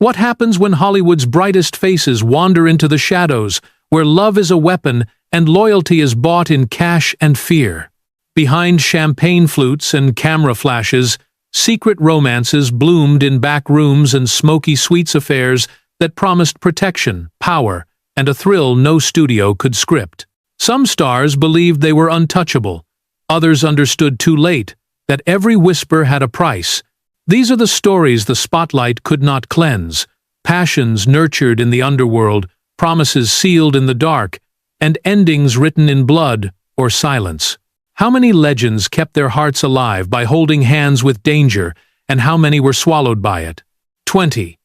What happens when Hollywood's brightest faces wander into the shadows, where love is a weapon and loyalty is bought in cash and fear? Behind champagne flutes and camera flashes, secret romances bloomed in back rooms and smoky suites affairs that promised protection, power, and a thrill no studio could script. Some stars believed they were untouchable. Others understood too late that every whisper had a price. These are the stories the spotlight could not cleanse, passions nurtured in the underworld, promises sealed in the dark, and endings written in blood or silence. How many legends kept their hearts alive by holding hands with danger, and how many were swallowed by it? 20.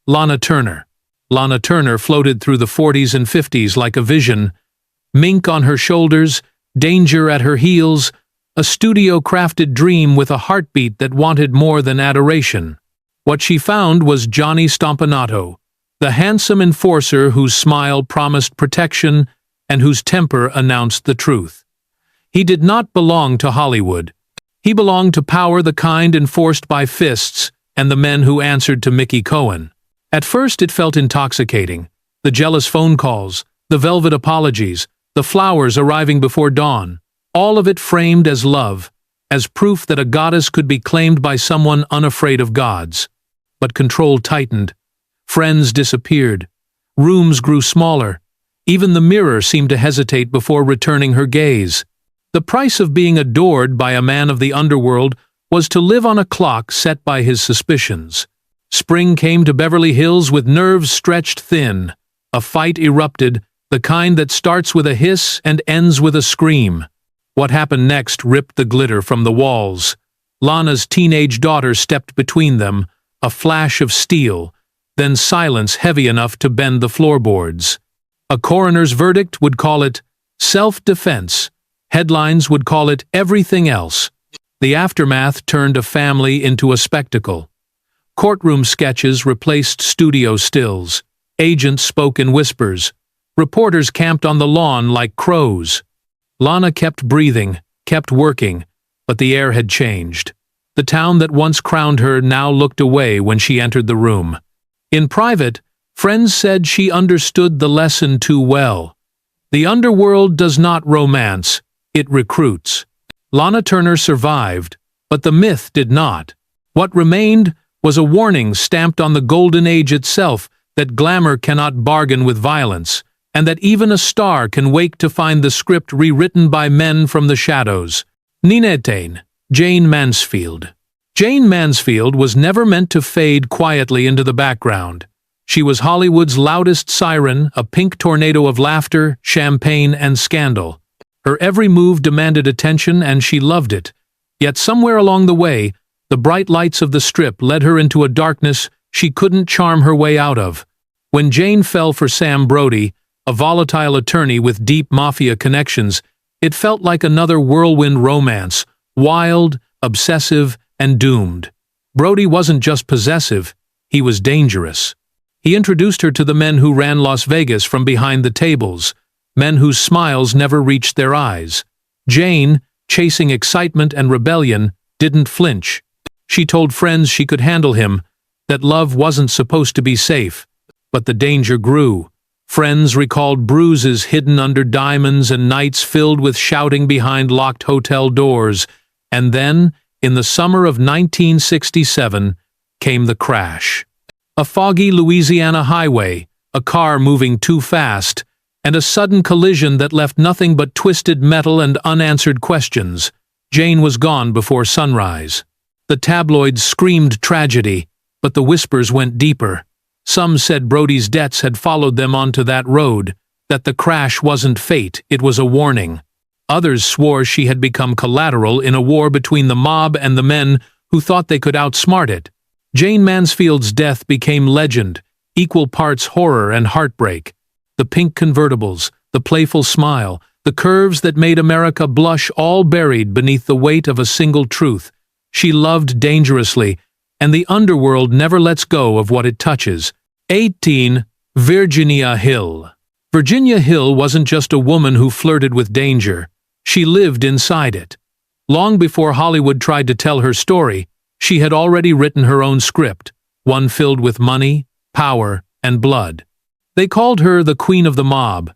Lana Turner. Lana Turner floated through the 40s and 50s like a vision. Mink on her shoulders, danger at her heels, a studio-crafted dream with a heartbeat that wanted more than adoration. What she found was Johnny Stompanato, the handsome enforcer whose smile promised protection and whose temper announced the truth. He did not belong to Hollywood. He belonged to power, the kind enforced by fists and the men who answered to Mickey Cohen. At first it felt intoxicating. The jealous phone calls, the velvet apologies, the flowers arriving before dawn, all of it framed as love, as proof that a goddess could be claimed by someone unafraid of gods. But control tightened. Friends disappeared. Rooms grew smaller. Even the mirror seemed to hesitate before returning her gaze. The price of being adored by a man of the underworld was to live on a clock set by his suspicions. Spring came to Beverly Hills with nerves stretched thin. A fight erupted, the kind that starts with a hiss and ends with a scream. What happened next ripped the glitter from the walls. Lana's teenage daughter stepped between them, a flash of steel, then silence heavy enough to bend the floorboards. A coroner's verdict would call it self-defense. Headlines would call it everything else. The aftermath turned a family into a spectacle. Courtroom sketches replaced studio stills. Agents spoke in whispers. Reporters camped on the lawn like crows. Lana kept breathing, kept working, but the air had changed. The town that once crowned her now looked away when she entered the room. In private, friends said she understood the lesson too well. The underworld does not romance, it recruits. Lana Turner survived, but the myth did not. What remained was a warning stamped on the golden age itself that glamour cannot bargain with violence, and that even a star can wake to find the script rewritten by men from the shadows. Ninetane, Jayne Mansfield. Jayne Mansfield was never meant to fade quietly into the background. She was Hollywood's loudest siren, a pink tornado of laughter, champagne, and scandal. Her every move demanded attention, and she loved it. Yet somewhere along the way, the bright lights of the strip led her into a darkness she couldn't charm her way out of. When Jayne fell for Sam Brody, a volatile attorney with deep Mafia connections, it felt like another whirlwind romance, wild, obsessive, and doomed. Brody wasn't just possessive, he was dangerous. He introduced her to the men who ran Las Vegas from behind the tables, men whose smiles never reached their eyes. Jayne, chasing excitement and rebellion, didn't flinch. She told friends she could handle him, that love wasn't supposed to be safe. But the danger grew. Friends recalled bruises hidden under diamonds and nights filled with shouting behind locked hotel doors. And then, in the summer of 1967, came the crash. A foggy Louisiana highway, a car moving too fast, and a sudden collision that left nothing but twisted metal and unanswered questions. Jayne was gone before sunrise. The tabloids screamed tragedy, but the whispers went deeper. Some said Brody's debts had followed them onto that road, that the crash wasn't fate, it was a warning. Others swore she had become collateral in a war between the mob and the men who thought they could outsmart it. Jayne Mansfield's death became legend, equal parts horror and heartbreak. The pink convertibles, the playful smile, the curves that made America blush, all buried beneath the weight of a single truth. She loved dangerously, and the underworld never lets go of what it touches. 18. Virginia Hill. Virginia Hill wasn't just a woman who flirted with danger. She lived inside it. Long before Hollywood tried to tell her story, she had already written her own script, one filled with money, power, and blood. They called her the Queen of the Mob.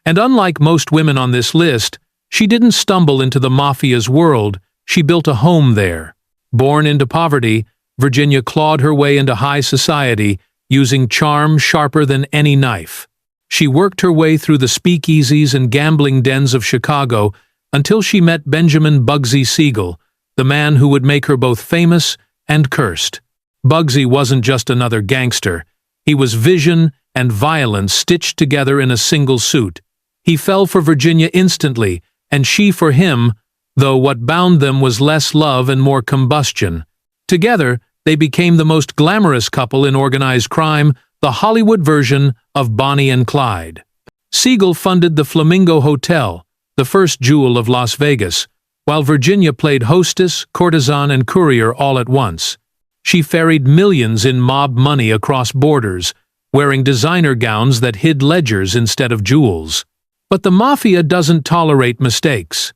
And unlike most women on this list, she didn't stumble into the Mafia's world, she built a home there. Born into poverty, Virginia clawed her way into high society, using charm sharper than any knife. She worked her way through the speakeasies and gambling dens of Chicago until she met Benjamin Bugsy Siegel, the man who would make her both famous and cursed. Bugsy wasn't just another gangster. He was vision and violence stitched together in a single suit. He fell for Virginia instantly, and she for him, though what bound them was less love and more combustion. Together, they became the most glamorous couple in organized crime, the Hollywood version of Bonnie and Clyde. Siegel funded the Flamingo Hotel, the first jewel of Las Vegas, while Virginia played hostess, courtesan, and courier all at once. She ferried millions in mob money across borders, wearing designer gowns that hid ledgers instead of jewels. But the Mafia doesn't tolerate mistakes.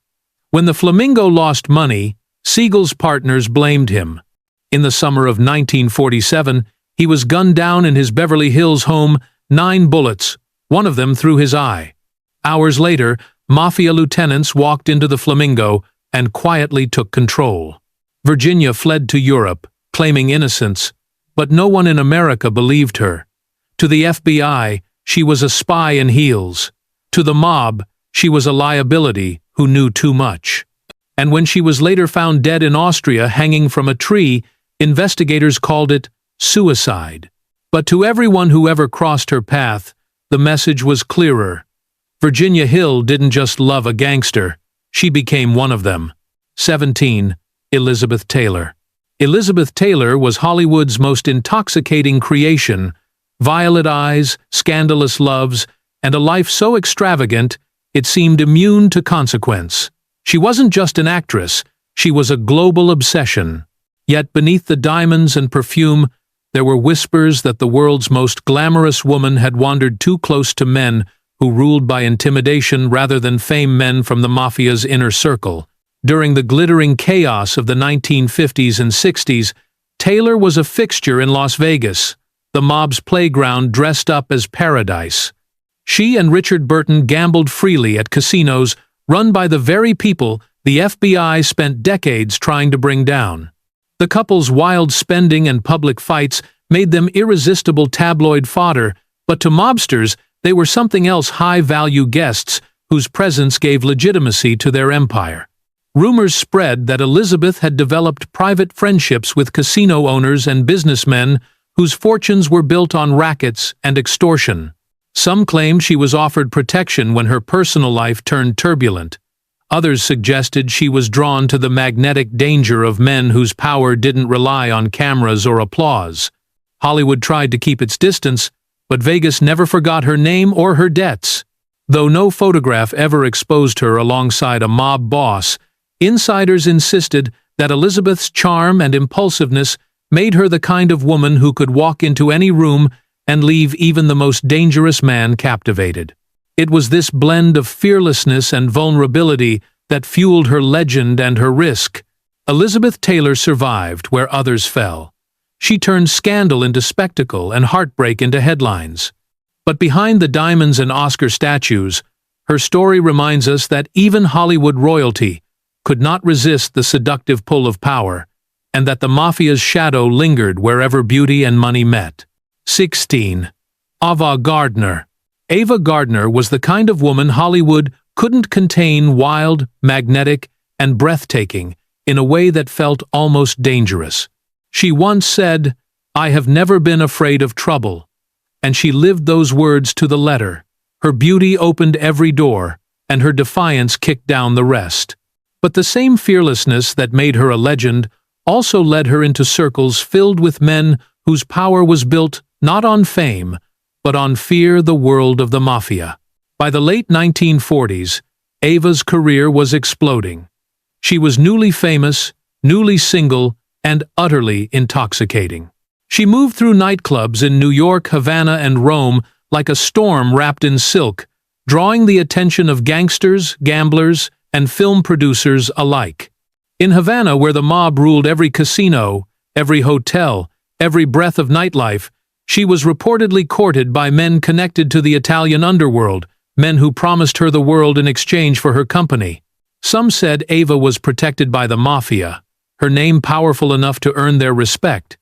When the Flamingo lost money, Siegel's partners blamed him. In the summer of 1947, he was gunned down in his Beverly Hills home, 9 bullets, one of them through his eye. Hours later, Mafia lieutenants walked into the Flamingo and quietly took control. Virginia fled to Europe, claiming innocence, but no one in America believed her. To the FBI, she was a spy in heels. To the mob, she was a liability who knew too much. And when she was later found dead in Austria hanging from a tree, investigators called it suicide. But to everyone who ever crossed her path, the message was clearer. Virginia Hill didn't just love a gangster, she became one of them. 17. Elizabeth Taylor. Elizabeth Taylor was Hollywood's most intoxicating creation, violet eyes, scandalous loves, and a life so extravagant it seemed immune to consequence. She wasn't just an actress, she was a global obsession. Yet beneath the diamonds and perfume, there were whispers that the world's most glamorous woman had wandered too close to men who ruled by intimidation rather than fame, men from the Mafia's inner circle. During the glittering chaos of the 1950s and 60s, Taylor was a fixture in Las Vegas, the mob's playground dressed up as paradise. She and Richard Burton gambled freely at casinos run by the very people the FBI spent decades trying to bring down. The couple's wild spending and public fights made them irresistible tabloid fodder, but to mobsters, they were something else: high-value guests whose presence gave legitimacy to their empire. Rumors spread that Elizabeth had developed private friendships with casino owners and businessmen whose fortunes were built on rackets and extortion. Some claimed she was offered protection when her personal life turned turbulent. Others suggested she was drawn to the magnetic danger of men whose power didn't rely on cameras or applause. Hollywood tried to keep its distance, but Vegas never forgot her name or her debts. Though no photograph ever exposed her alongside a mob boss, insiders insisted that Elizabeth's charm and impulsiveness made her the kind of woman who could walk into any room and leave even the most dangerous man captivated. It was this blend of fearlessness and vulnerability that fueled her legend and her risk. Elizabeth Taylor survived where others fell. She turned scandal into spectacle and heartbreak into headlines. But behind the diamonds and Oscar statues, her story reminds us that even Hollywood royalty could not resist the seductive pull of power, and that the Mafia's shadow lingered wherever beauty and money met. 16. Ava Gardner. Ava Gardner was the kind of woman Hollywood couldn't contain: wild, magnetic, and breathtaking in a way that felt almost dangerous. She once said, "I have never been afraid of trouble," and she lived those words to the letter. Her beauty opened every door, and her defiance kicked down the rest. But the same fearlessness that made her a legend also led her into circles filled with men whose power was built not on fame, but on fear, the world of the Mafia. By the late 1940s, Ava's career was exploding. She was newly famous, newly single, and utterly intoxicating. She moved through nightclubs in New York, Havana, and Rome like a storm wrapped in silk, drawing the attention of gangsters, gamblers, and film producers alike. In Havana, where the mob ruled every casino, every hotel, every breath of nightlife, She was reportedly courted by men connected to the Italian underworld, men who promised her the world in exchange for her company. Some said Ava was protected by the Mafia, her name powerful enough to earn their respect.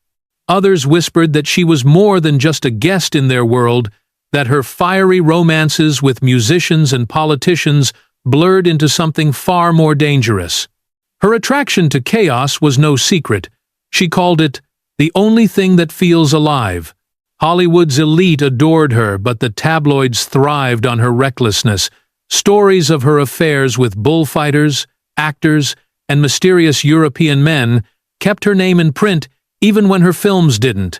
Others whispered that she was more than just a guest in their world, that her fiery romances with musicians and politicians blurred into something far more dangerous. Her attraction to chaos was no secret. She called it the only thing that feels alive. Hollywood's elite adored her, but the tabloids thrived on her recklessness. Stories of her affairs with bullfighters, actors, and mysterious European men kept her name in print even when her films didn't.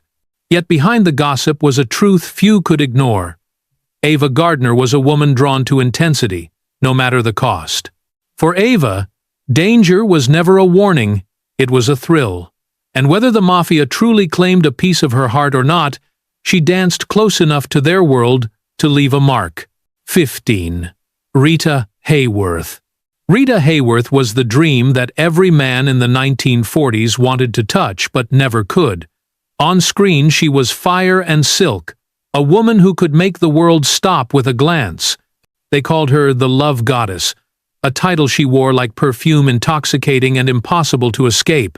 Yet behind the gossip was a truth few could ignore. Ava Gardner was a woman drawn to intensity, no matter the cost. For Ava, danger was never a warning, it was a thrill. And whether the Mafia truly claimed a piece of her heart or not, she danced close enough to their world to leave a mark. 15. Rita Hayworth. Rita Hayworth was the dream that every man in the 1940s wanted to touch but never could. On screen she was fire and silk, a woman who could make the world stop with a glance. They called her the Love Goddess, a title she wore like perfume, intoxicating and impossible to escape.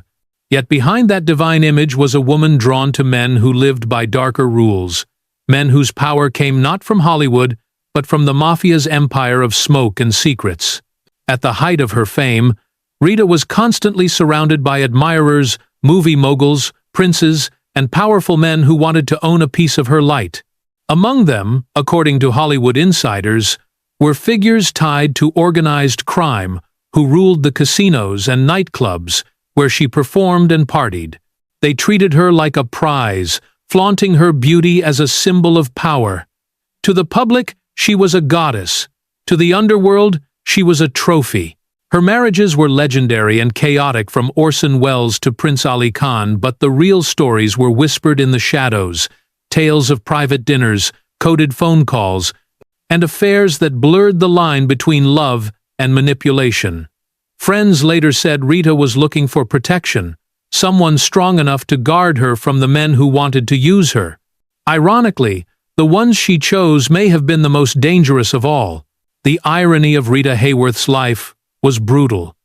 Yet behind that divine image was a woman drawn to men who lived by darker rules, men whose power came not from Hollywood, but from the Mafia's empire of smoke and secrets. At the height of her fame, Rita was constantly surrounded by admirers, movie moguls, princes, and powerful men who wanted to own a piece of her light. Among them, according to Hollywood insiders, were figures tied to organized crime who ruled the casinos and nightclubs where she performed and partied. They treated her like a prize, flaunting her beauty as a symbol of power. To the public, she was a goddess. To the underworld, she was a trophy. Her marriages were legendary and chaotic, from Orson Welles to Prince Ali Khan, but the real stories were whispered in the shadows, tales of private dinners, coded phone calls, and affairs that blurred the line between love and manipulation. Friends later said Rita was looking for protection, someone strong enough to guard her from the men who wanted to use her. Ironically, the ones she chose may have been the most dangerous of all. The irony of Rita Hayworth's life was brutal.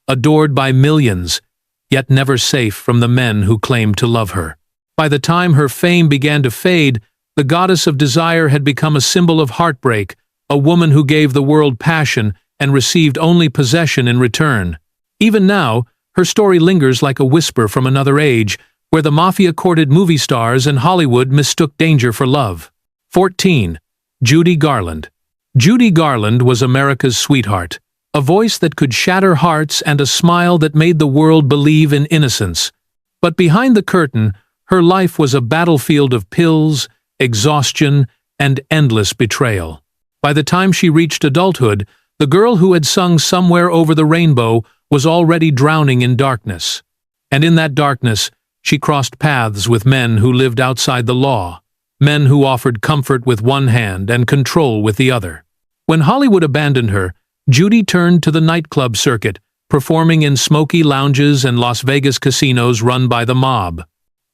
Adored by millions, yet never safe from the men who claimed to love her. By the time her fame began to fade, the goddess of desire had become a symbol of heartbreak, a woman who gave the world passion and received only possession in return. Even now, her story lingers like a whisper from another age, where the Mafia courted movie stars and Hollywood mistook danger for love. 14. Judy Garland. Judy Garland was America's sweetheart, a voice that could shatter hearts and a smile that made the world believe in innocence. But behind the curtain, her life was a battlefield of pills, exhaustion, and endless betrayal. By the time she reached adulthood, the girl who had sung Somewhere Over the Rainbow was already drowning in darkness. And in that darkness, she crossed paths with men who lived outside the law, men who offered comfort with one hand and control with the other. When Hollywood abandoned her, Judy turned to the nightclub circuit, performing in smoky lounges and Las Vegas casinos run by the mob.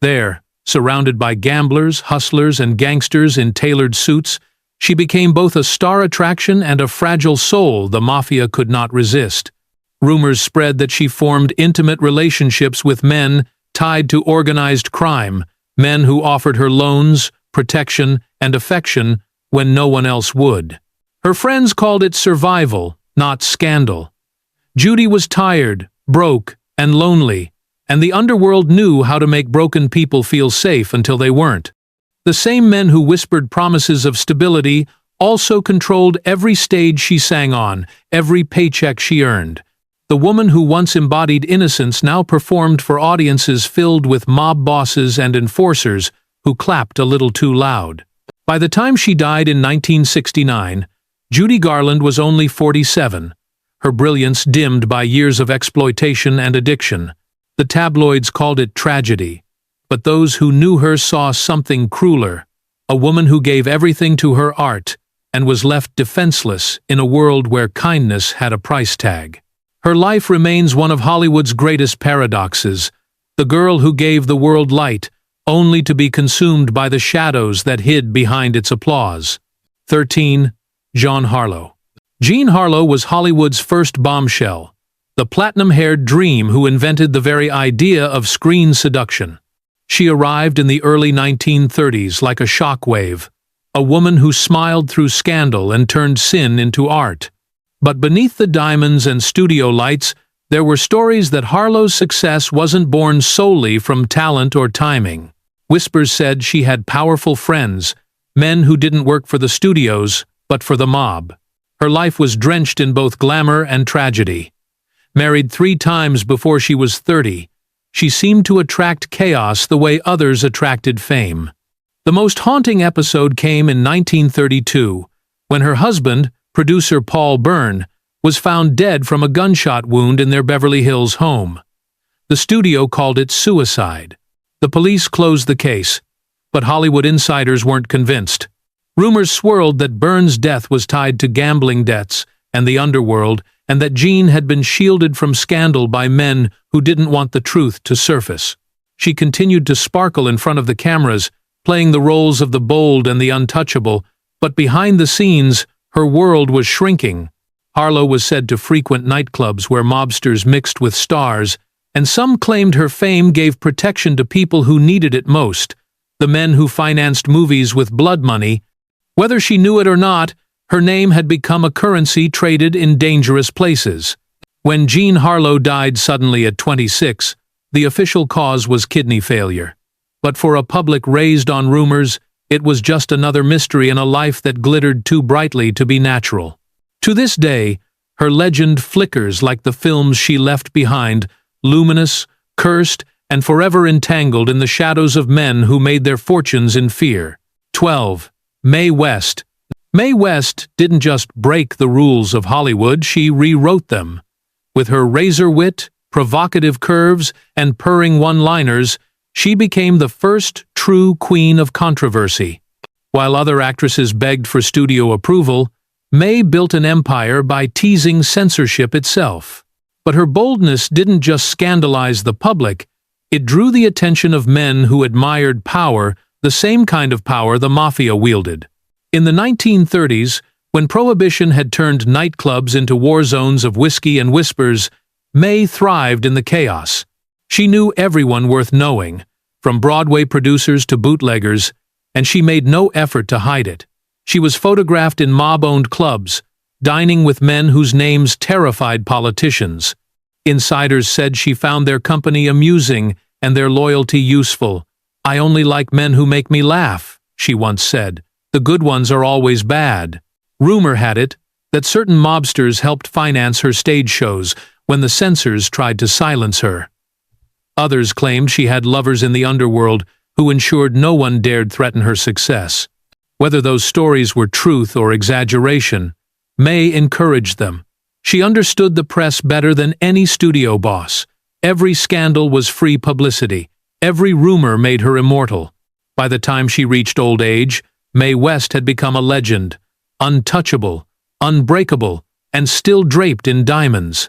There, surrounded by gamblers, hustlers, and gangsters in tailored suits, she became both a star attraction and a fragile soul the Mafia could not resist. Rumors spread that she formed intimate relationships with men tied to organized crime, men who offered her loans, protection, and affection when no one else would. Her friends called it survival, not scandal. Judy was tired, broke, and lonely, and the underworld knew how to make broken people feel safe until they weren't. The same men who whispered promises of stability also controlled every stage she sang on, every paycheck she earned. The woman who once embodied innocence now performed for audiences filled with mob bosses and enforcers who clapped a little too loud. By the time she died in 1969, Judy Garland was only 47, her brilliance dimmed by years of exploitation and addiction. The tabloids called it tragedy, but those who knew her saw something crueler, a woman who gave everything to her art and was left defenseless in a world where kindness had a price tag. Her life remains one of Hollywood's greatest paradoxes, the girl who gave the world light, only to be consumed by the shadows that hid behind its applause. 13. Jean Harlow. Jean Harlow was Hollywood's first bombshell, the platinum-haired dream who invented the very idea of screen seduction. She arrived in the early 1930s like a shockwave, a woman who smiled through scandal and turned sin into art. But beneath the diamonds and studio lights, there were stories that Harlow's success wasn't born solely from talent or timing. Whispers said she had powerful friends, men who didn't work for the studios, but for the mob. Her life was drenched in both glamour and tragedy. Married 3 times before she was 30, she seemed to attract chaos the way others attracted fame. The most haunting episode came in 1932, when her husband, producer Paul Byrne, was found dead from a gunshot wound in their Beverly Hills home. The studio called it suicide. The police closed the case, but Hollywood insiders weren't convinced. Rumors swirled that Byrne's death was tied to gambling debts and the underworld, and that Jean had been shielded from scandal by men who didn't want the truth to surface. She continued to sparkle in front of the cameras, playing the roles of the bold and the untouchable, but behind the scenes, her world was shrinking. Harlow was said to frequent nightclubs where mobsters mixed with stars, and some claimed her fame gave protection to people who needed it most, the men who financed movies with blood money. Whether she knew it or not, her name had become a currency traded in dangerous places. When Jean Harlow died suddenly at 26, the official cause was kidney failure. But for a public raised on rumors, it was just another mystery in a life that glittered too brightly to be natural. To this day, her legend flickers like the films she left behind, luminous, cursed, and forever entangled in the shadows of men who made their fortunes in fear. 12. Mae West. Mae West didn't just break the rules of Hollywood, she rewrote them. With her razor wit, provocative curves, and purring one-liners, she became the first true queen of controversy. While other actresses begged for studio approval, Mae built an empire by teasing censorship itself. But her boldness didn't just scandalize the public, it drew the attention of men who admired power, the same kind of power the Mafia wielded. In the 1930s, when Prohibition had turned nightclubs into war zones of whiskey and whispers, Mae thrived in the chaos. She knew everyone worth knowing, from Broadway producers to bootleggers, and she made no effort to hide it. She was photographed in mob-owned clubs, dining with men whose names terrified politicians. Insiders said she found their company amusing and their loyalty useful. "I only like men who make me laugh," she once said. "The good ones are always bad." Rumor had it that certain mobsters helped finance her stage shows when the censors tried to silence her. Others claimed she had lovers in the underworld who ensured no one dared threaten her success. Whether those stories were truth or exaggeration, Mae encouraged them. She understood the press better than any studio boss. Every scandal was free publicity. Every rumor made her immortal. By the time she reached old age, Mae West had become a legend, untouchable, unbreakable, and still draped in diamonds.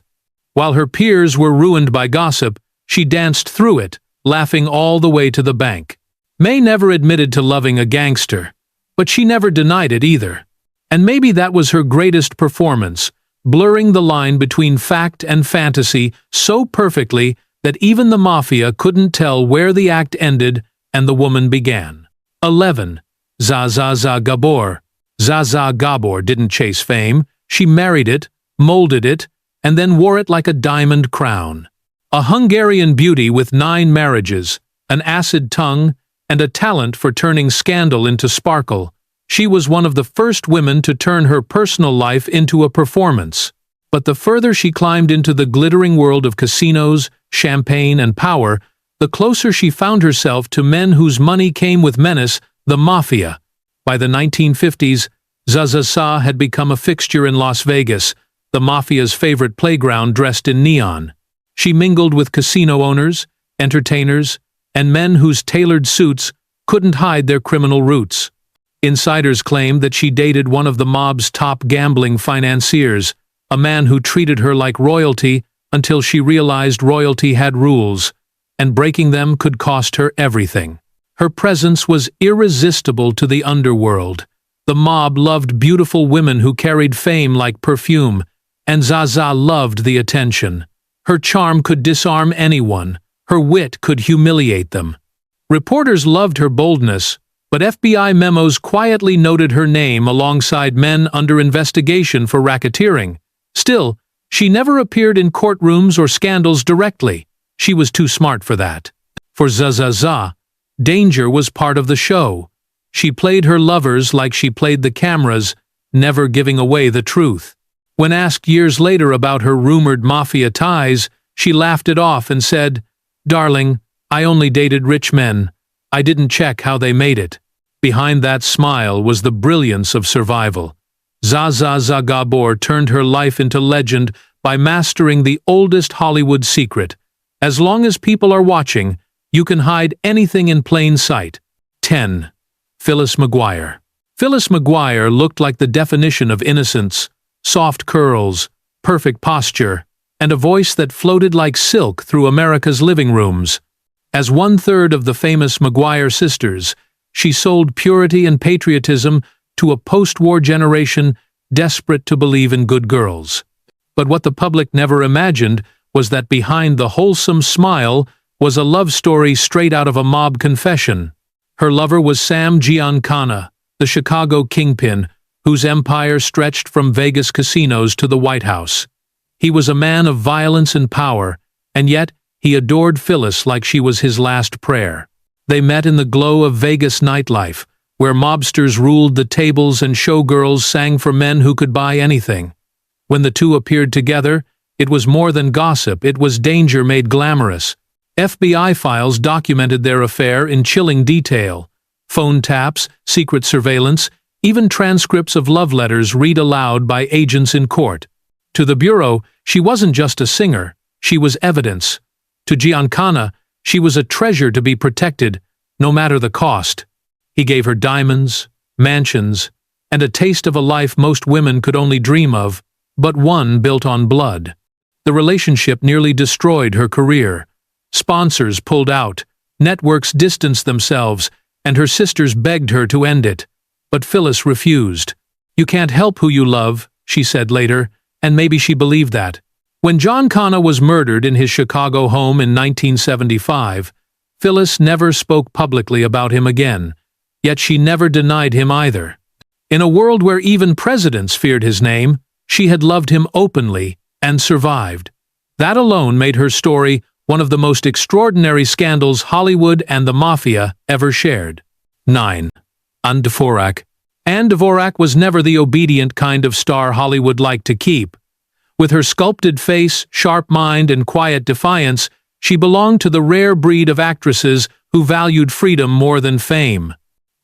While her peers were ruined by gossip, she danced through it, laughing all the way to the bank. Mae never admitted to loving a gangster, but she never denied it either. And maybe that was her greatest performance, blurring the line between fact and fantasy so perfectly that even the Mafia couldn't tell where the act ended and the woman began. 11. Zsa Zsa Gabor. Zsa Zsa Gabor didn't chase fame, she married it, molded it, and then wore it like a diamond crown. A Hungarian beauty with 9 marriages, an acid tongue, and a talent for turning scandal into sparkle, she was one of the first women to turn her personal life into a performance. But the further she climbed into the glittering world of casinos, champagne, and power, the closer she found herself to men whose money came with menace, the Mafia. By the 1950s, Zsa Zsa had become a fixture in Las Vegas, the Mafia's favorite playground dressed in neon. She mingled with casino owners, entertainers, and men whose tailored suits couldn't hide their criminal roots. Insiders claimed that she dated one of the mob's top gambling financiers, a man who treated her like royalty until she realized royalty had rules, and breaking them could cost her everything. Her presence was irresistible to the underworld. The mob loved beautiful women who carried fame like perfume, and Zsa Zsa loved the attention. Her charm could disarm anyone. Her wit could humiliate them. Reporters loved her boldness, but FBI memos quietly noted her name alongside men under investigation for racketeering. Still, she never appeared in courtrooms or scandals directly. She was too smart for that. For Zsa Zsa Gabor, danger was part of the show. She played her lovers like she played the cameras, never giving away the truth. When asked years later about her rumored Mafia ties, she laughed it off and said, "Darling, I only dated rich men. I didn't check how they made it." Behind that smile was the brilliance of survival. Zsa Zsa Gabor turned her life into legend by mastering the oldest Hollywood secret. As long as people are watching, you can hide anything in plain sight. 10. Phyllis McGuire. Phyllis McGuire looked like the definition of innocence: soft curls, perfect posture, and a voice that floated like silk through America's living rooms. As one-third of the famous McGuire sisters, she sold purity and patriotism to a post-war generation desperate to believe in good girls. But what the public never imagined was that behind the wholesome smile was a love story straight out of a mob confession. Her lover was Sam Giancana, the Chicago kingpin, whose empire stretched from Vegas casinos to the White House. He was a man of violence and power, and yet he adored Phyllis like she was his last prayer. They met in the glow of Vegas nightlife, where mobsters ruled the tables and showgirls sang for men who could buy anything. When the two appeared together, it was more than gossip, it was danger made glamorous. FBI files documented their affair in chilling detail. Phone taps, secret surveillance, even transcripts of love letters read aloud by agents in court. To the Bureau, she wasn't just a singer, she was evidence. To Giancana, she was a treasure to be protected, no matter the cost. He gave her diamonds, mansions, and a taste of a life most women could only dream of, but one built on blood. The relationship nearly destroyed her career. Sponsors pulled out, networks distanced themselves, and her sisters begged her to end it. But Phyllis refused. "You can't help who you love," she said later, and maybe she believed that. When Giancana was murdered in his Chicago home in 1975, Phyllis never spoke publicly about him again, yet she never denied him either. In a world where even presidents feared his name, she had loved him openly and survived. That alone made her story one of the most extraordinary scandals Hollywood and the Mafia ever shared. 9. Anne Dvorak. Anne Dvorak was never the obedient kind of star Hollywood liked to keep. With her sculpted face, sharp mind, and quiet defiance, she belonged to the rare breed of actresses who valued freedom more than fame.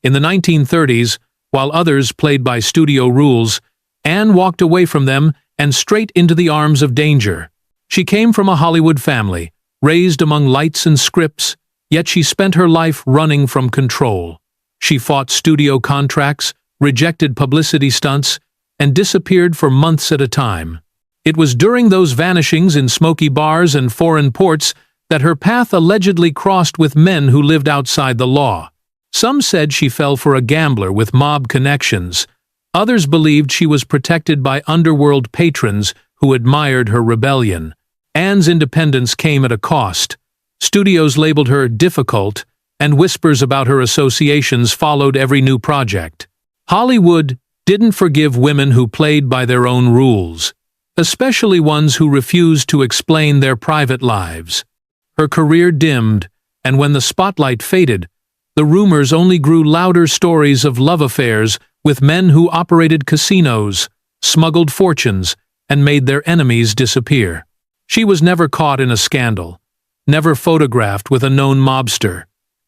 In the 1930s, while others played by studio rules, Anne walked away from them and straight into the arms of danger. She came from a Hollywood family, raised among lights and scripts, yet she spent her life running from control. She fought studio contracts, rejected publicity stunts, and disappeared for months at a time. It was during those vanishings in smoky bars and foreign ports that her path allegedly crossed with men who lived outside the law. Some said she fell for a gambler with mob connections. Others believed she was protected by underworld patrons who admired her rebellion. Anne's independence came at a cost. Studios labeled her difficult, and whispers about her associations followed every new project. Hollywood didn't forgive women who played by their own rules, especially ones who refused to explain their private lives. Her career dimmed, and when the spotlight faded, the rumors only grew louder. Stories of love affairs with men who operated casinos, smuggled fortunes, and made their enemies disappear. She was never caught in a scandal, never photographed with a known mobster,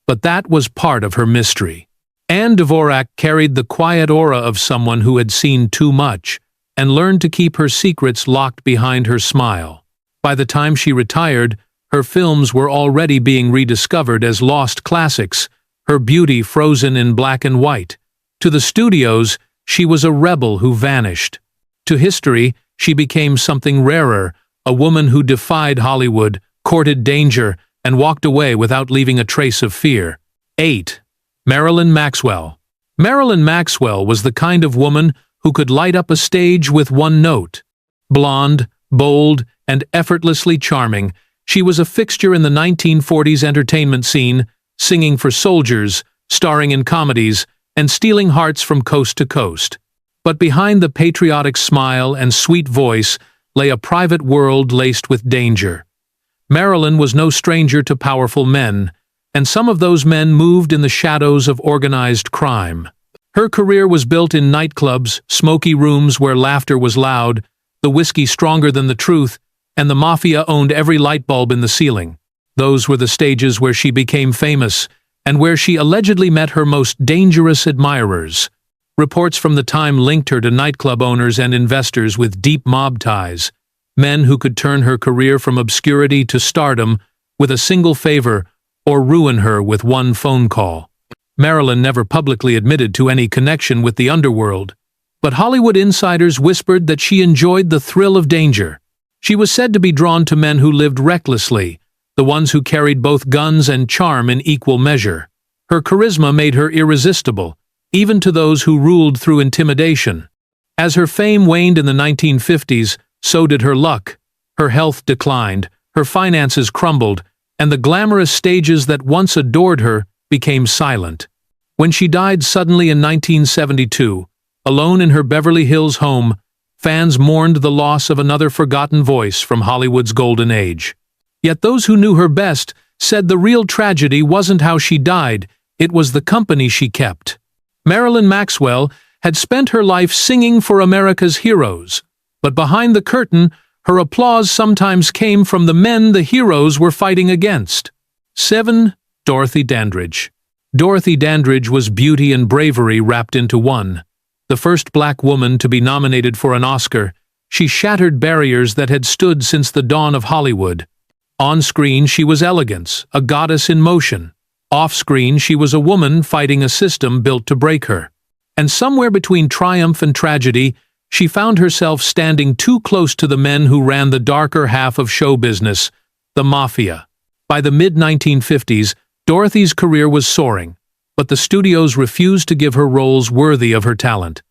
but that was part of her mystery. Anne Dvorak carried the quiet aura of someone who had seen too much and learned to keep her secrets locked behind her smile. By the time she retired, her films were already being rediscovered as lost classics, her beauty frozen in black and white. To the studios, she was a rebel who vanished. To history, she became something rarer, a woman who defied Hollywood, courted danger, and walked away without leaving a trace of fear. 8. Marilyn Maxwell. Marilyn Maxwell was the kind of woman who could light up a stage with one note. Blonde, bold, and effortlessly charming, she was a fixture in the 1940s entertainment scene, singing for soldiers, starring in comedies, and stealing hearts from coast to coast. But behind the patriotic smile and sweet voice lay a private world laced with danger. Marilyn was no stranger to powerful men, and some of those men moved in the shadows of organized crime. Her career was built in nightclubs, smoky rooms where laughter was loud, the whiskey stronger than the truth, and the Mafia owned every light bulb in the ceiling. Those were the stages where she became famous, and where she allegedly met her most dangerous admirers. Reports from the time linked her to nightclub owners and investors with deep mob ties, men who could turn her career from obscurity to stardom with a single favor or ruin her with one phone call. Marilyn never publicly admitted to any connection with the underworld, but Hollywood insiders whispered that she enjoyed the thrill of danger. She was said to be drawn to men who lived recklessly, the ones who carried both guns and charm in equal measure. Her charisma made her irresistible, even to those who ruled through intimidation. As her fame waned in the 1950s, so did her luck. Her health declined, her finances crumbled, and the glamorous stages that once adored her became silent. When she died suddenly in 1972, alone in her Beverly Hills home, fans mourned the loss of another forgotten voice from Hollywood's golden age. Yet those who knew her best said the real tragedy wasn't how she died, it was the company she kept. Marilyn Maxwell had spent her life singing for America's heroes, but behind the curtain, her applause sometimes came from the men the heroes were fighting against. 7. Dorothy Dandridge. Dorothy Dandridge was beauty and bravery wrapped into one. The first black woman to be nominated for an Oscar, she shattered barriers that had stood since the dawn of Hollywood. On screen, she was elegance, a goddess in motion. Off screen, she was a woman fighting a system built to break her. And somewhere between triumph and tragedy, she found herself standing too close to the men who ran the darker half of show business, the Mafia. By the mid-1950s, Dorothy's career was soaring, but the studios refused to give her roles worthy of her talent.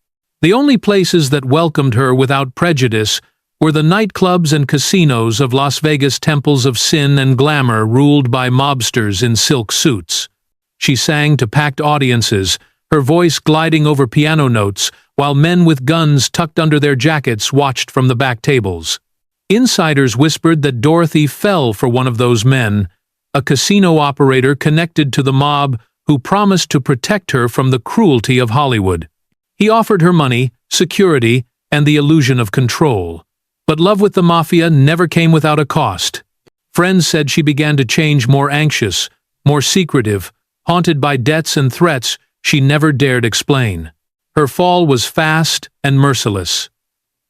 The only places that welcomed her without prejudice were the nightclubs and casinos of Las Vegas temples of sin and glamour ruled by mobsters in silk suits. She sang to packed audiences, her voice gliding over piano notes, while men with guns tucked under their jackets watched from the back tables. Insiders whispered that Dorothy fell for one of those men, a casino operator connected to the mob who promised to protect her from the cruelty of Hollywood. He offered her money, security, and the illusion of control. But love with the Mafia never came without a cost. Friends said she began to change, more anxious, more secretive, haunted by debts and threats she never dared explain. Her fall was fast and merciless.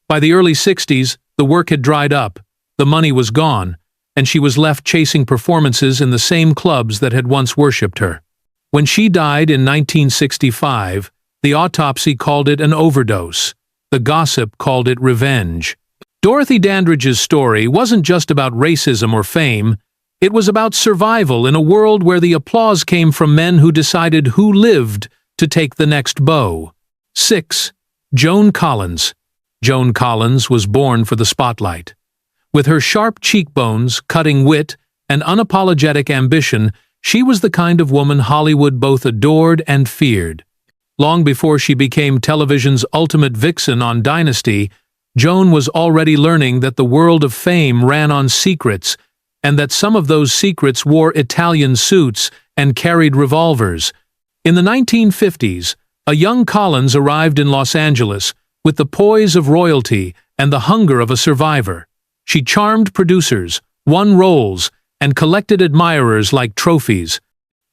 By the early 60s, the work had dried up, the money was gone, and she was left chasing performances in the same clubs that had once worshipped her. When she died in 1965, the autopsy called it an overdose. The gossip called it revenge. Dorothy Dandridge's story wasn't just about racism or fame, it was about survival in a world where the applause came from men who decided who lived to take the next bow. 6. Joan Collins. Joan Collins was born for the spotlight. With her sharp cheekbones, cutting wit, and unapologetic ambition, she was the kind of woman Hollywood both adored and feared. Long before she became television's ultimate vixen on Dynasty, Joan was already learning that the world of fame ran on secrets, and that some of those secrets wore Italian suits and carried revolvers. In the 1950s, a young Collins arrived in Los Angeles with the poise of royalty and the hunger of a survivor. She charmed producers, won roles, and collected admirers like trophies.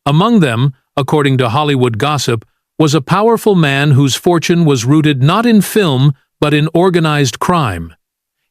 Among them, according to Hollywood gossip, was a powerful man whose fortune was rooted not in film but in organized crime.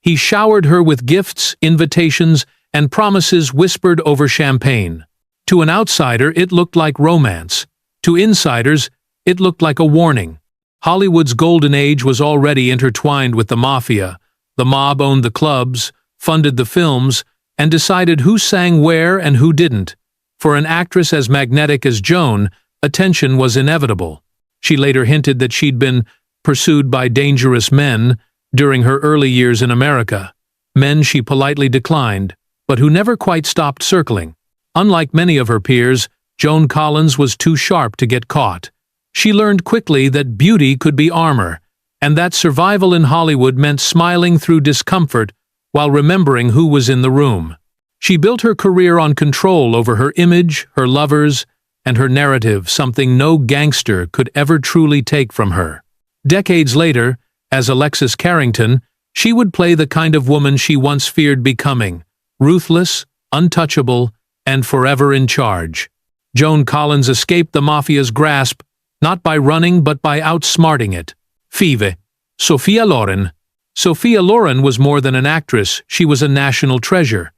He showered her with gifts, invitations, and promises whispered over champagne. To an outsider, it looked like romance. To insiders, it looked like a warning. Hollywood's golden age was already intertwined with the Mafia. The mob owned the clubs, funded the films, and decided who sang where and who didn't. For an actress as magnetic as Joan, attention was inevitable. She later hinted that she'd been pursued by dangerous men during her early years in America, men she politely declined, but who never quite stopped circling. Unlike many of her peers, Joan Collins was too sharp to get caught. She learned quickly that beauty could be armor, and that survival in Hollywood meant smiling through discomfort while remembering who was in the room. She built her career on control over her image, her lovers, and her narrative, something no gangster could ever truly take from her. Decades later, as Alexis Carrington, she would play the kind of woman she once feared becoming, ruthless, untouchable, and forever in charge. Joan Collins escaped the Mafia's grasp, not by running but by outsmarting it. Five. Sophia Loren. Sophia Loren was more than an actress, she was a national treasure.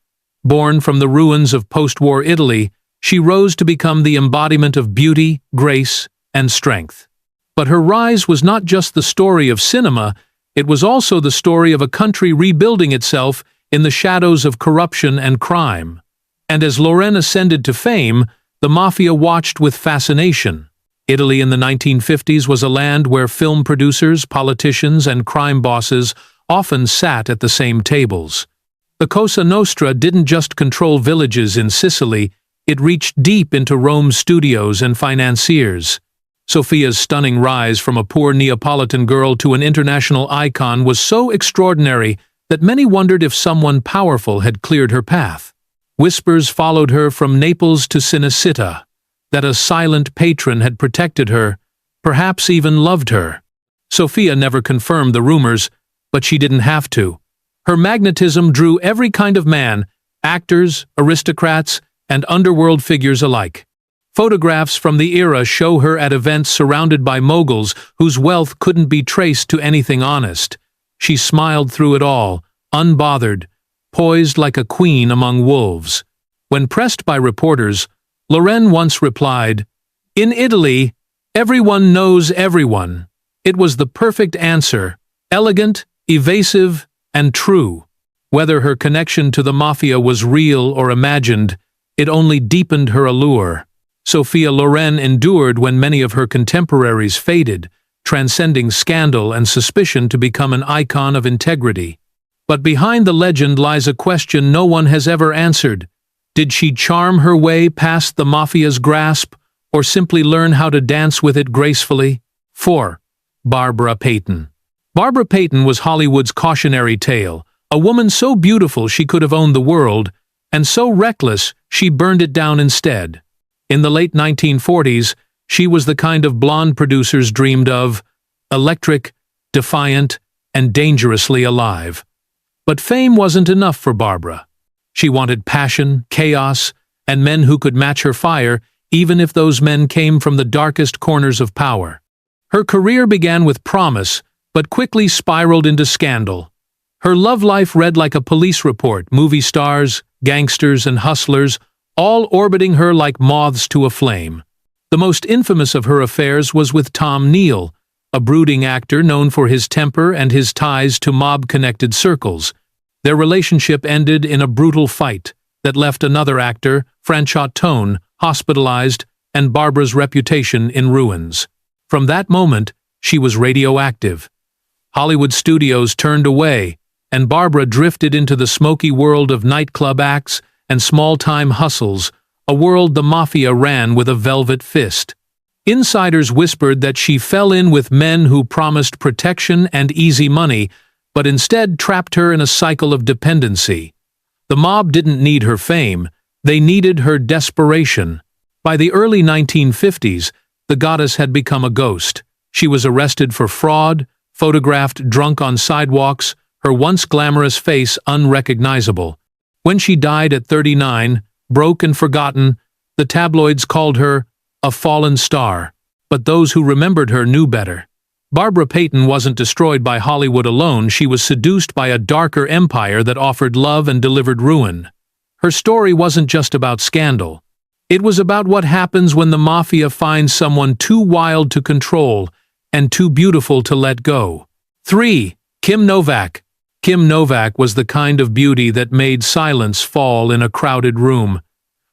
Born from the ruins of post-war Italy, she rose to become the embodiment of beauty, grace, and strength. But her rise was not just the story of cinema, it was also the story of a country rebuilding itself in the shadows of corruption and crime. And as Loren ascended to fame, the Mafia watched with fascination. Italy in the 1950s was a land where film producers, politicians, and crime bosses often sat at the same tables. The Cosa Nostra didn't just control villages in Sicily, it reached deep into Rome's studios and financiers. Sophia's stunning rise from a poor Neapolitan girl to an international icon was so extraordinary that many wondered if someone powerful had cleared her path. Whispers followed her from Naples to Cinecittà, that a silent patron had protected her, perhaps even loved her. Sophia never confirmed the rumors, but she didn't have to. Her magnetism drew every kind of man, actors, aristocrats, and underworld figures alike. Photographs from the era show her at events surrounded by moguls whose wealth couldn't be traced to anything honest. She smiled through it all, unbothered, poised like a queen among wolves. When pressed by reporters, Loren once replied, "In Italy, everyone knows everyone." It was the perfect answer, elegant, evasive, and true. Whether her connection to the Mafia was real or imagined, it only deepened her allure. Sophia Loren endured when many of her contemporaries faded, transcending scandal and suspicion to become an icon of integrity. But behind the legend lies a question no one has ever answered. Did she charm her way past the Mafia's grasp, or simply learn how to dance with it gracefully? 4. Barbara Payton. Barbara Payton was Hollywood's cautionary tale, a woman so beautiful she could have owned the world, and so reckless she burned it down instead. In the late 1940s, she was the kind of blonde producers dreamed of, electric, defiant, and dangerously alive. But fame wasn't enough for Barbara. She wanted passion, chaos, and men who could match her fire, even if those men came from the darkest corners of power. Her career began with promise, but quickly spiraled into scandal. Her love life read like a police report, movie stars, gangsters, and hustlers, all orbiting her like moths to a flame. The most infamous of her affairs was with Tom Neal, a brooding actor known for his temper and his ties to mob-connected circles. Their relationship ended in a brutal fight that left another actor, Franchot Tone, hospitalized and Barbara's reputation in ruins. From that moment, she was radioactive. Hollywood studios turned away, and Barbara drifted into the smoky world of nightclub acts and small-time hustles, a world the Mafia ran with a velvet fist. Insiders whispered that she fell in with men who promised protection and easy money, but instead trapped her in a cycle of dependency. The mob didn't need her fame, they needed her desperation. By the early 1950s, the goddess had become a ghost. She was arrested for fraud, photographed drunk on sidewalks, her once glamorous face unrecognizable. When she died at 39, broke and forgotten, the tabloids called her a fallen star. But those who remembered her knew better. Barbara Payton wasn't destroyed by Hollywood alone, she was seduced by a darker empire that offered love and delivered ruin. Her story wasn't just about scandal. It was about what happens when the Mafia finds someone too wild to control and too beautiful to let go. 3. Kim Novak. Kim Novak was the kind of beauty that made silence fall in a crowded room.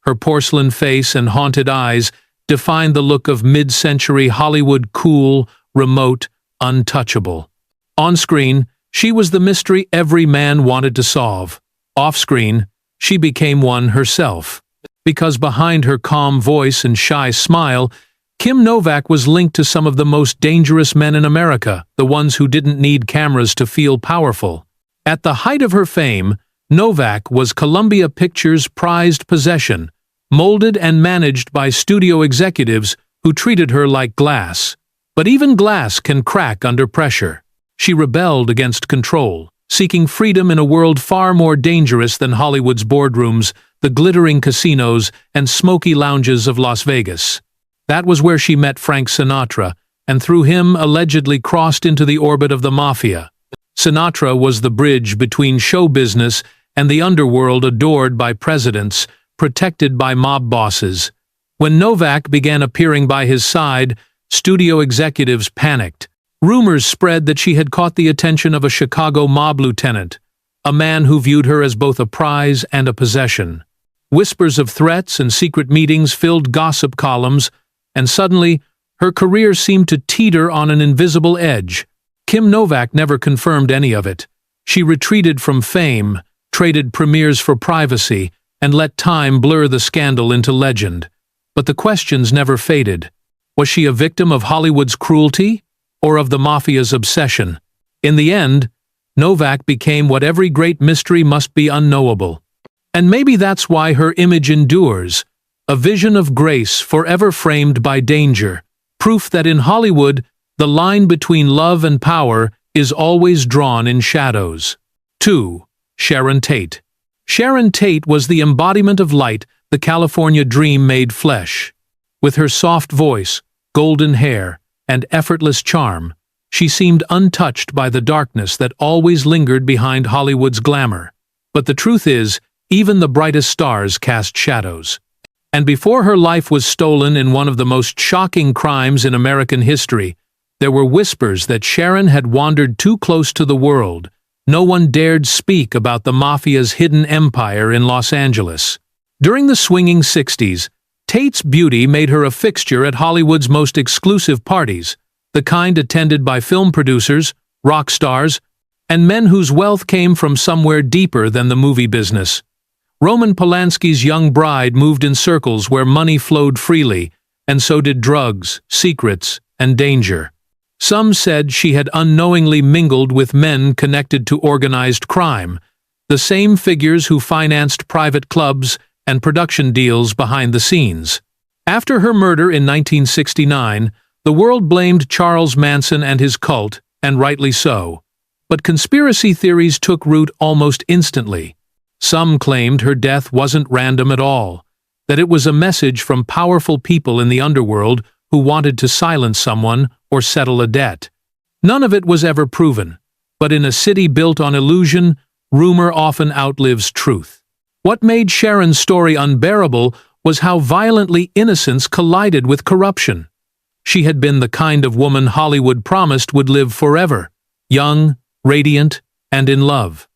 Her porcelain face and haunted eyes defined the look of mid-century Hollywood, cool, remote, untouchable. On-screen, she was the mystery every man wanted to solve. Off-screen, she became one herself. Because behind her calm voice and shy smile, Kim Novak was linked to some of the most dangerous men in America, the ones who didn't need cameras to feel powerful. At the height of her fame, Novak was Columbia Pictures' prized possession, molded and managed by studio executives who treated her like glass. But even glass can crack under pressure. She rebelled against control, seeking freedom in a world far more dangerous than Hollywood's boardrooms, the glittering casinos, and smoky lounges of Las Vegas. That was where she met Frank Sinatra, and through him allegedly crossed into the orbit of the Mafia. Sinatra was the bridge between show business and the underworld, adored by presidents, protected by mob bosses. When Novak began appearing by his side, studio executives panicked. Rumors spread that she had caught the attention of a Chicago mob lieutenant, a man who viewed her as both a prize and a possession. Whispers of threats and secret meetings filled gossip columns, and suddenly, her career seemed to teeter on an invisible edge. Kim Novak never confirmed any of it. She retreated from fame, traded premieres for privacy, and let time blur the scandal into legend. But the questions never faded. Was she a victim of Hollywood's cruelty, or of the Mafia's obsession? In the end, Novak became what every great mystery must be: unknowable. And maybe that's why her image endures, a vision of grace forever framed by danger, proof that in Hollywood, the line between love and power is always drawn in shadows. 2. Sharon Tate. Sharon Tate was the embodiment of light, the California dream made flesh. With her soft voice, golden hair, and effortless charm, she seemed untouched by the darkness that always lingered behind Hollywood's glamour. But the truth is, even the brightest stars cast shadows. And before her life was stolen in one of the most shocking crimes in American history, there were whispers that Sharon had wandered too close to the world. No one dared speak about the Mafia's hidden empire in Los Angeles. During the swinging 60s, Tate's beauty made her a fixture at Hollywood's most exclusive parties, the kind attended by film producers, rock stars, and men whose wealth came from somewhere deeper than the movie business. Roman Polanski's young bride moved in circles where money flowed freely, and so did drugs, secrets, and danger. Some said she had unknowingly mingled with men connected to organized crime, the same figures who financed private clubs and production deals behind the scenes. After her murder in 1969, the world blamed Charles Manson and his cult, and rightly so. But conspiracy theories took root almost instantly. Some claimed her death wasn't random at all, that it was a message from powerful people in the underworld who wanted to silence someone or settle a debt. None of it was ever proven, but in a city built on illusion, rumor often outlives truth. What made Sharon's story unbearable was how violently innocence collided with corruption. She had been the kind of woman Hollywood promised would live forever, young, radiant, and in love.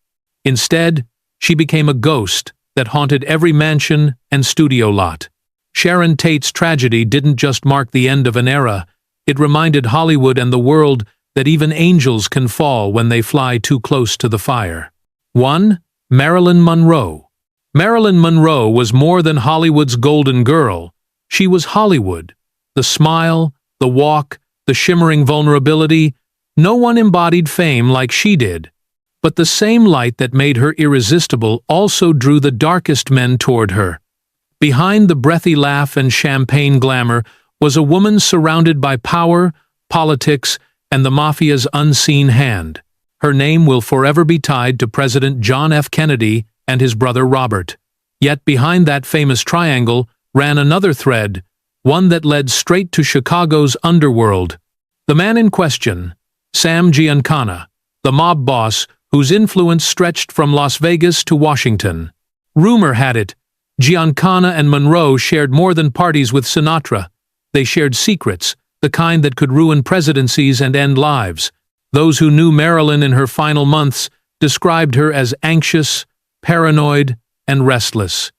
Instead, she became a ghost that haunted every mansion and studio lot. Sharon Tate's tragedy didn't just mark the end of an era, it reminded Hollywood and the world that even angels can fall when they fly too close to the fire. 1. Marilyn Monroe. Marilyn Monroe was more than Hollywood's golden girl. She was Hollywood. The smile, the walk, the shimmering vulnerability, no one embodied fame like she did. But the same light that made her irresistible also drew the darkest men toward her. Behind the breathy laugh and champagne glamour was a woman surrounded by power, politics, and the Mafia's unseen hand. Her name will forever be tied to President John F. Kennedy and his brother Robert. Yet behind that famous triangle ran another thread, one that led straight to Chicago's underworld. The man in question, Sam Giancana, the mob boss whose influence stretched from Las Vegas to Washington. Rumor had it, Giancana and Monroe shared more than parties with Sinatra. They shared secrets, the kind that could ruin presidencies and end lives. Those who knew Marilyn in her final months described her as anxious, paranoid, and restless.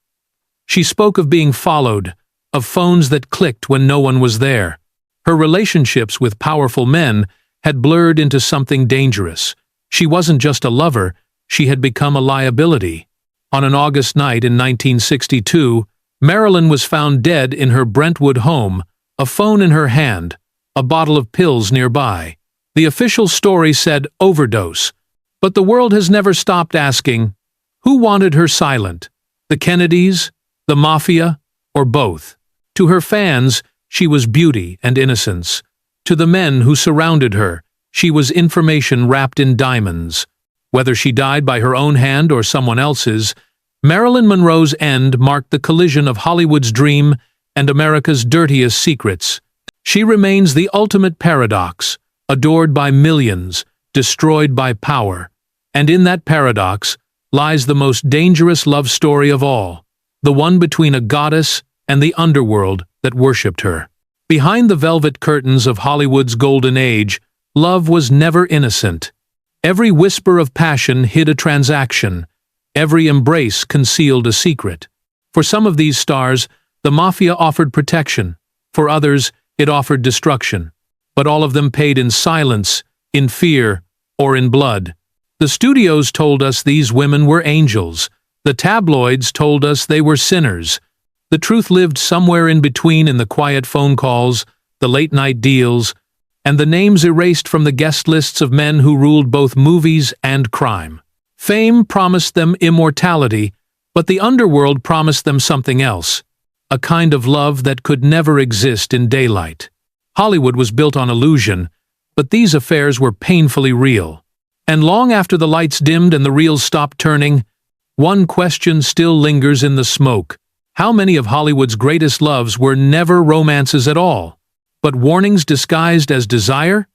She spoke of being followed, of phones that clicked when no one was there. Her relationships with powerful men had blurred into something dangerous. She wasn't just a lover, she had become a liability. On an August night in 1962, Marilyn was found dead in her Brentwood home, a phone in her hand, a bottle of pills nearby. The official story said overdose, but the world has never stopped asking, who wanted her silent? The Kennedys, the Mafia, or both? To her fans, she was beauty and innocence. To the men who surrounded her, she was information wrapped in diamonds. Whether she died by her own hand or someone else's, Marilyn Monroe's end marked the collision of Hollywood's dream and America's dirtiest secrets. She remains the ultimate paradox, adored by millions, destroyed by power. And in that paradox lies the most dangerous love story of all, the one between a goddess and the underworld that worshipped her. Behind the velvet curtains of Hollywood's golden age, love was never innocent. Every whisper of passion hid a transaction. Every embrace concealed a secret. For some of these stars, the Mafia offered protection. For others, it offered destruction. But all of them paid in silence, in fear, or in blood. The studios told us these women were angels. The tabloids told us they were sinners. The truth lived somewhere in between, in the quiet phone calls, the late-night deals, and the names erased from the guest lists of men who ruled both movies and crime. Fame promised them immortality, but the underworld promised them something else, a kind of love that could never exist in daylight. Hollywood was built on illusion, but these affairs were painfully real. And long after the lights dimmed and the reels stopped turning, one question still lingers in the smoke. How many of Hollywood's greatest loves were never romances at all, but warnings disguised as desire?